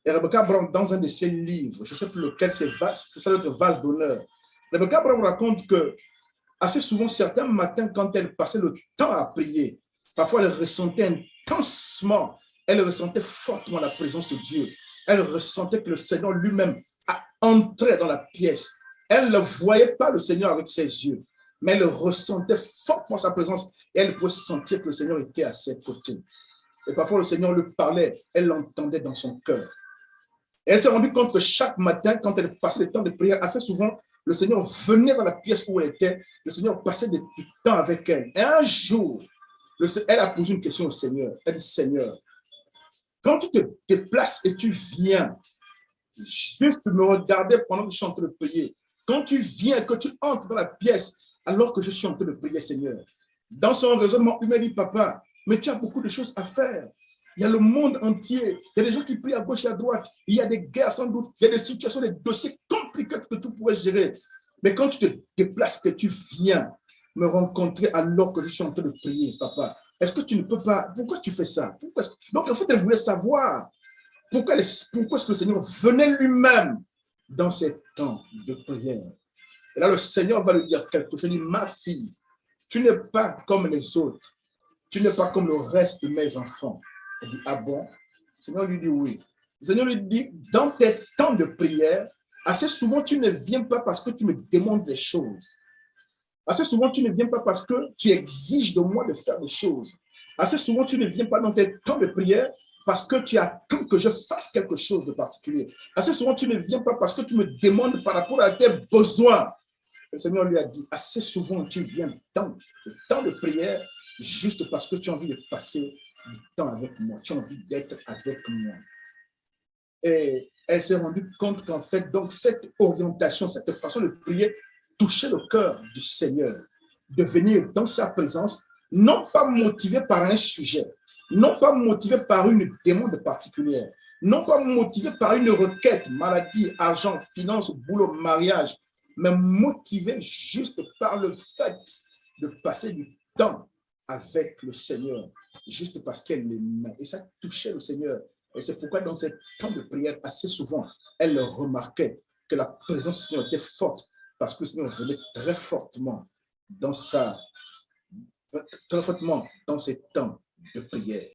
Et Rebecca Brown, dans un de ses livres, je ne sais plus lequel, c'est notre vase d'honneur. Rebecca Brown raconte que assez souvent, certains matins, quand elle passait le temps à prier, parfois elle ressentait intensement, elle ressentait fortement la présence de Dieu. Elle ressentait que le Seigneur lui-même entrait dans la pièce. Elle ne voyait pas le Seigneur avec ses yeux, mais elle ressentait fortement sa présence et elle pouvait sentir que le Seigneur était à ses côtés. Et parfois, le Seigneur lui parlait, elle l'entendait dans son cœur. Et elle s'est rendue compte que chaque matin, quand elle passait le temps de prière, assez souvent, le Seigneur venait dans la pièce où elle était, le Seigneur passait du temps avec elle. Et un jour, elle a posé une question au Seigneur. Elle dit, Seigneur, quand tu te déplaces et tu viens juste me regarder pendant que je suis en train de prier, quand tu viens et que tu entres dans la pièce alors que je suis en train de prier, Seigneur, dans son raisonnement humain, il dit, papa, mais tu as beaucoup de choses à faire. Il y a le monde entier. Il y a des gens qui prient à gauche et à droite. Il y a des guerres sans doute. Il y a des situations, des dossiers compliqués que tu pourrais gérer. Mais quand tu te déplaces, que tu viens me rencontrer alors que je suis en train de prier, papa, est-ce que tu ne peux pas... Pourquoi tu fais ça? Donc, en fait, elle voulait savoir pourquoi est-ce que le Seigneur venait lui-même dans ces temps de prière. Et là, le Seigneur va lui dire quelque chose. Il dit, ma fille, tu n'es pas comme les autres. Tu n'es pas comme le reste de mes enfants. Elle dit, ah bon? Le Seigneur lui dit oui. Le Seigneur lui dit, dans tes temps de prière, assez souvent, tu ne viens pas parce que tu me demandes des choses. Assez souvent, tu ne viens pas parce que tu exiges de moi de faire des choses. Assez souvent, tu ne viens pas dans tes temps de prière parce que tu attends que je fasse quelque chose de particulier. Assez souvent, tu ne viens pas parce que tu me demandes par rapport à tes besoins. Le Seigneur lui a dit, assez souvent, tu viens dans le temps de prière juste parce que tu as envie de passer du temps avec moi. Tu as envie d'être avec moi. Et elle s'est rendue compte qu'en fait, donc, cette orientation, cette façon de prier touchait le cœur du Seigneur, de venir dans sa présence, non pas motivé par un sujet, non pas motivé par une demande particulière, non pas motivé par une requête, maladie, argent, finance, boulot, mariage, mais motivé juste par le fait de passer du temps avec le Seigneur, juste parce qu'elle l'aimait. Et ça touchait le Seigneur. Et c'est pourquoi dans ce temps de prière, assez souvent, elle remarquait que la présence du Seigneur était forte, parce que le Seigneur venait très fortement dans ces temps de prière.